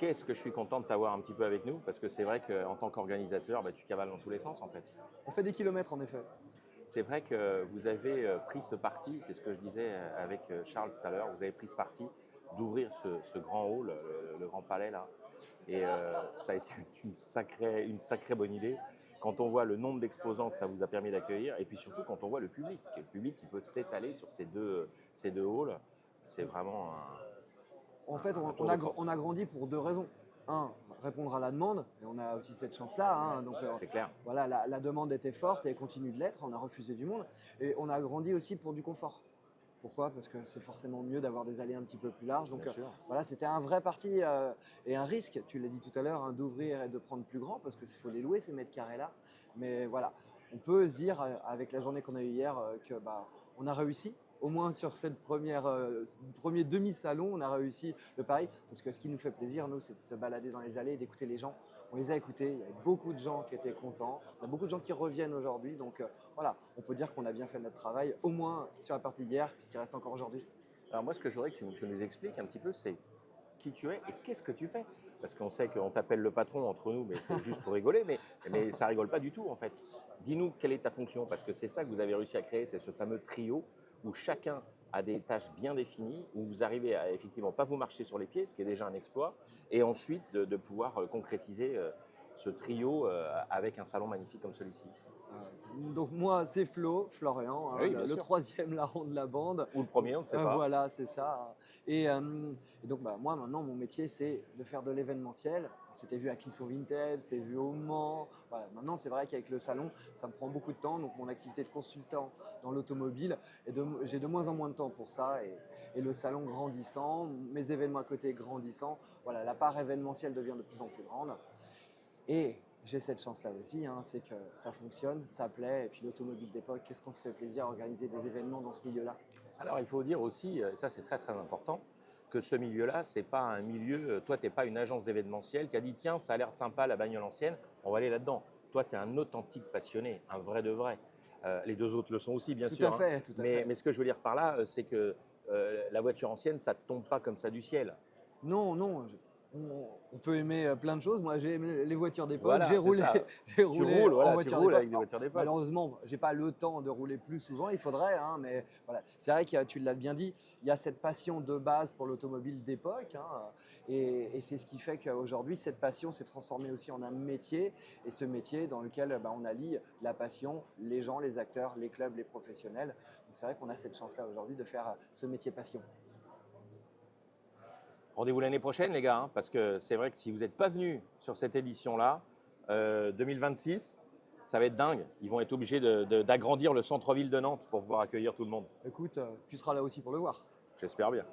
qu'est-ce que je suis content de t'avoir un petit peu avec nous, parce que c'est vrai qu'en tant qu'organisateur, tu cavales dans tous les sens en fait. On fait des kilomètres en effet. C'est vrai que vous avez pris ce parti, c'est ce que je disais avec Charles tout à l'heure, vous avez pris ce parti d'ouvrir ce grand hall, le grand palais là. Et ça a été une sacrée bonne idée quand on voit le nombre d'exposants que ça vous a permis d'accueillir, et puis surtout quand on voit le public qui peut s'étaler sur ces deux halls. C'est vraiment En fait, un tour de force. on a grandi pour deux raisons. Un, répondre à la demande, et on a aussi cette chance-là. Donc, C'est clair. voilà, la demande était forte et elle continue de l'être. On a refusé du monde. Et on a grandi aussi pour du confort. Pourquoi? Parce que c'est forcément mieux d'avoir des allées un petit peu plus larges. Donc Bien sûr. voilà, c'était un vrai parti et un risque, tu l'as dit tout à l'heure, d'ouvrir et de prendre plus grand parce qu'il faut les louer ces mètres carrés-là. Mais voilà, on peut se dire avec la journée qu'on a eue hier que on a réussi. Au moins sur cette premier demi-salon, on a réussi le pari. Parce que ce qui nous fait plaisir, nous, c'est de se balader dans les allées et d'écouter les gens. On les a écoutés, il y avait beaucoup de gens qui étaient contents, il y a beaucoup de gens qui reviennent aujourd'hui. Donc voilà, on peut dire qu'on a bien fait notre travail, au moins sur la partie d'hier, puisqu'il reste encore aujourd'hui. Alors moi, ce que je voudrais que tu nous expliques un petit peu, c'est qui tu es et qu'est-ce que tu fais. Parce qu'on sait qu'on t'appelle le patron entre nous, mais c'est juste pour rigoler, mais ça rigole pas du tout en fait. Dis-nous quelle est ta fonction, parce que c'est ça que vous avez réussi à créer, c'est ce fameux trio où chacun a des tâches bien définies, où vous arrivez à effectivement pas vous marcher sur les pieds, ce qui est déjà un exploit, et ensuite de pouvoir concrétiser ce trio avec un salon magnifique comme celui-ci. Donc moi, c'est Florian, Oui, bien le sûr. troisième larron de la bande. Ou le premier, on ne sait pas. Voilà, c'est ça. Et donc moi maintenant, mon métier, c'est de faire de l'événementiel. On s'était vu à Clisson Vintage, c'était vu au Mans. Voilà. Maintenant, c'est vrai qu'avec le salon, ça me prend beaucoup de temps. Donc mon activité de consultant dans l'automobile, j'ai de moins en moins de temps pour ça. Et le salon grandissant, mes événements à côté grandissant, voilà, la part événementielle devient de plus en plus grande. Et j'ai cette chance-là aussi, c'est que ça fonctionne, ça plaît. Et puis l'automobile d'époque, qu'est-ce qu'on se fait plaisir à organiser des événements dans ce milieu-là? Alors, il faut dire aussi, et ça c'est très très important, que ce milieu-là, c'est pas un milieu, toi, tu n'es pas une agence d'événementiel qui a dit, tiens, ça a l'air sympa, la bagnole ancienne, on va aller là-dedans. Toi, tu es un authentique passionné, un vrai de vrai. Les deux autres le sont aussi, bien Tout sûr. à fait, tout à fait. Mais ce que je veux dire par là, c'est que la voiture ancienne, ça ne tombe pas comme ça du ciel. Non, non, on peut aimer plein de choses. Moi, j'ai aimé les voitures d'époque. Voilà, c'est ça. J'ai Tu roulé roules, en voilà, tu voiture roules d'époque. avec des voitures d'époque. Malheureusement, j'ai pas le temps de rouler plus souvent. Il faudrait, mais voilà. C'est vrai que tu l'as bien dit, il y a cette passion de base pour l'automobile d'époque, et c'est ce qui fait qu'aujourd'hui, cette passion s'est transformée aussi en un métier. Et ce métier dans lequel on allie la passion, les gens, les acteurs, les clubs, les professionnels. Donc c'est vrai qu'on a cette chance-là aujourd'hui de faire ce métier passion. Rendez-vous l'année prochaine, les gars, parce que c'est vrai que si vous n'êtes pas venus sur cette édition-là, 2026, ça va être dingue. Ils vont être obligés d'agrandir le centre-ville de Nantes pour pouvoir accueillir tout le monde. Écoute, tu seras là aussi pour le voir. J'espère bien.